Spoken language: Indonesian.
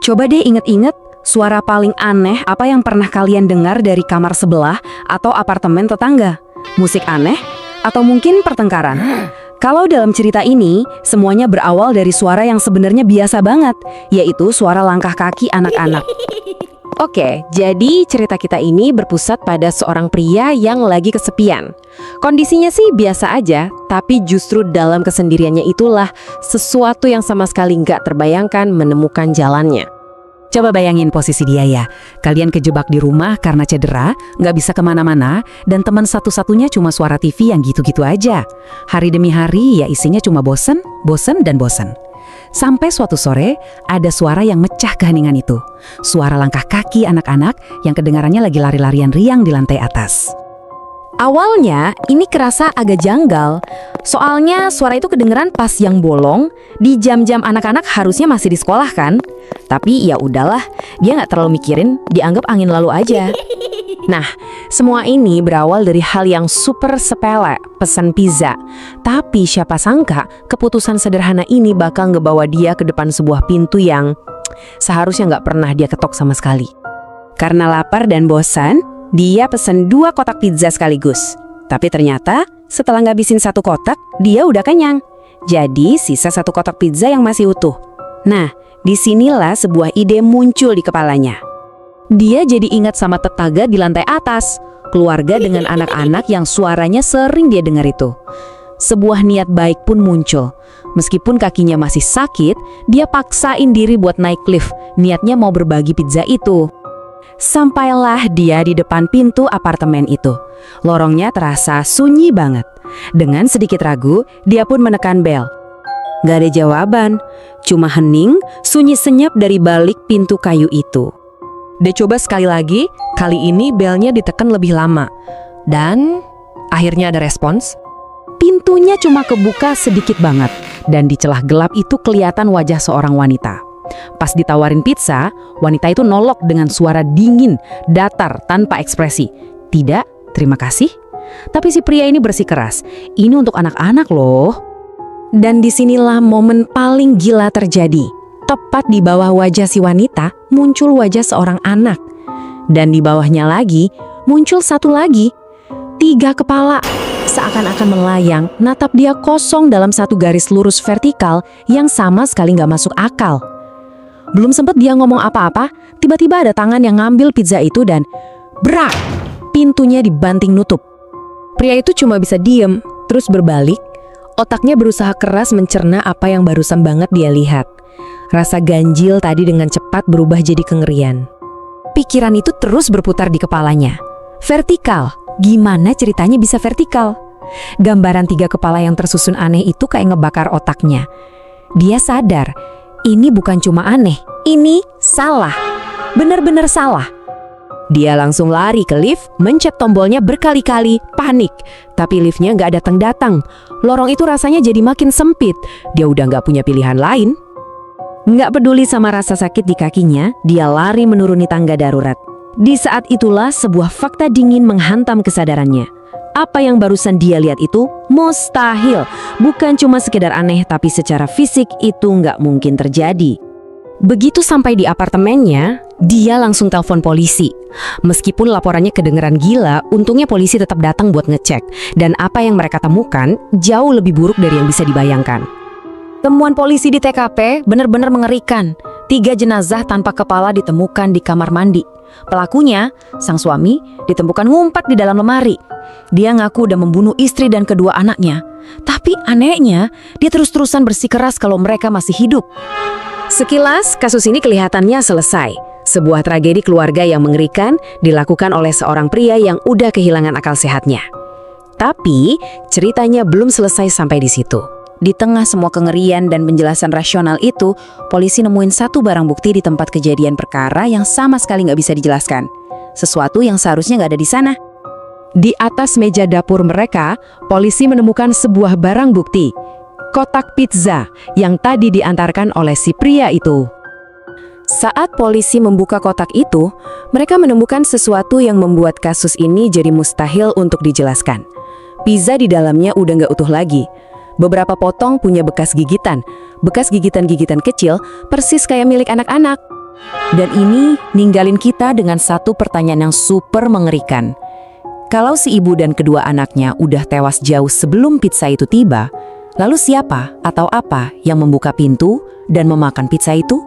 Coba deh inget-inget, suara paling aneh apa yang pernah kalian dengar dari kamar sebelah atau apartemen tetangga? Musik aneh? Atau mungkin pertengkaran? Kalau dalam cerita ini, semuanya berawal dari suara yang sebenarnya biasa banget, yaitu suara langkah kaki anak-anak. Oke, jadi cerita kita ini berpusat pada seorang pria yang lagi kesepian. Kondisinya sih biasa aja, tapi justru dalam kesendiriannya itulah sesuatu yang sama sekali nggak terbayangkan menemukan jalannya. Coba bayangin posisi dia ya, kalian kejebak di rumah karena cedera, nggak bisa kemana-mana, dan teman satu-satunya cuma suara TV yang gitu-gitu aja. Hari demi hari ya isinya cuma bosen, dan bosen. Sampai suatu sore, ada suara yang mecah keheningan itu. Suara langkah kaki anak-anak yang kedengarannya lagi lari-larian riang di lantai atas. Awalnya ini kerasa agak janggal, soalnya suara itu kedengeran pas yang bolong, di jam-jam anak-anak harusnya masih di sekolah kan? Tapi ya udahlah, dia nggak terlalu mikirin, dianggap angin lalu aja. Nah, semua ini berawal dari hal yang super sepele, pesan pizza. Tapi siapa sangka keputusan sederhana ini bakal ngebawa dia ke depan sebuah pintu yang seharusnya nggak pernah dia ketok sama sekali. Karena lapar dan bosan, dia pesen 2 kotak pizza sekaligus. Tapi ternyata setelah ngabisin 1 kotak, dia udah kenyang. Jadi sisa 1 kotak pizza yang masih utuh. Nah, disinilah sebuah ide muncul di kepalanya. Dia jadi ingat sama tetangga di lantai atas, keluarga dengan anak-anak yang suaranya sering dia dengar itu. Sebuah niat baik pun muncul. Meskipun kakinya masih sakit, dia paksain diri buat naik lift. Niatnya mau berbagi pizza itu. Sampailah dia di depan pintu apartemen itu. Lorongnya terasa sunyi banget. Dengan sedikit ragu, dia pun menekan bel. Gak ada jawaban, cuma hening, sunyi senyap dari balik pintu kayu itu. Dia coba sekali lagi, kali ini belnya ditekan lebih lama. Dan akhirnya ada respons. Pintunya cuma kebuka sedikit banget, dan di celah gelap itu kelihatan wajah seorang wanita. Pas ditawarin pizza, wanita itu nolok dengan suara dingin, datar, tanpa ekspresi. Tidak, terima kasih. Tapi si pria ini bersikeras, ini untuk anak-anak loh. Dan disinilah momen paling gila terjadi. Tepat di bawah wajah si wanita, muncul wajah seorang anak. Dan di bawahnya lagi, muncul satu lagi. 3 kepala, seakan-akan melayang, natap dia kosong dalam satu garis lurus vertikal yang sama sekali nggak masuk akal. Belum sempat dia ngomong apa-apa, tiba-tiba ada tangan yang ngambil pizza itu dan brak! Pintunya dibanting nutup. Pria itu cuma bisa diem, terus berbalik. Otaknya berusaha keras mencerna apa yang barusan banget dia lihat. Rasa ganjil tadi dengan cepat berubah jadi kengerian. Pikiran itu terus berputar di kepalanya. Vertikal, gimana ceritanya bisa vertikal? Gambaran 3 kepala yang tersusun aneh itu kayak ngebakar otaknya. Dia sadar, ini bukan cuma aneh, ini salah. Benar-benar salah. Dia langsung lari ke lift, mencet tombolnya berkali-kali, panik. Tapi liftnya nggak datang-datang. Lorong itu rasanya jadi makin sempit. Dia udah nggak punya pilihan lain. Nggak peduli sama rasa sakit di kakinya, dia lari menuruni tangga darurat. Di saat itulah sebuah fakta dingin menghantam kesadarannya. Apa yang barusan dia lihat itu mustahil. Bukan cuma sekedar aneh, tapi secara fisik itu nggak mungkin terjadi. Begitu sampai di apartemennya, dia langsung telepon polisi. Meskipun laporannya kedengeran gila, untungnya polisi tetap datang buat ngecek. Dan apa yang mereka temukan jauh lebih buruk dari yang bisa dibayangkan. Temuan polisi di TKP benar-benar mengerikan. 3 jenazah tanpa kepala ditemukan di kamar mandi. Pelakunya, sang suami, ditemukan ngumpat di dalam lemari. Dia ngaku udah membunuh istri dan kedua anaknya. Tapi anehnya, dia terus-terusan bersikeras kalau mereka masih hidup. Sekilas, kasus ini kelihatannya selesai. Sebuah tragedi keluarga yang mengerikan dilakukan oleh seorang pria yang udah kehilangan akal sehatnya. Tapi, ceritanya belum selesai sampai di situ. Di tengah semua kengerian dan penjelasan rasional itu, polisi nemuin satu barang bukti di tempat kejadian perkara yang sama sekali nggak bisa dijelaskan. Sesuatu yang seharusnya nggak ada di sana. Di atas meja dapur mereka, polisi menemukan sebuah barang bukti. Kotak pizza yang tadi diantarkan oleh si pria itu. Saat polisi membuka kotak itu, mereka menemukan sesuatu yang membuat kasus ini jadi mustahil untuk dijelaskan. Pizza di dalamnya udah nggak utuh lagi. Beberapa potong punya bekas gigitan kecil persis kayak milik anak-anak. Dan ini ninggalin kita dengan satu pertanyaan yang super mengerikan. Kalau si ibu dan kedua anaknya udah tewas jauh sebelum pizza itu tiba, lalu siapa atau apa yang membuka pintu dan memakan pizza itu?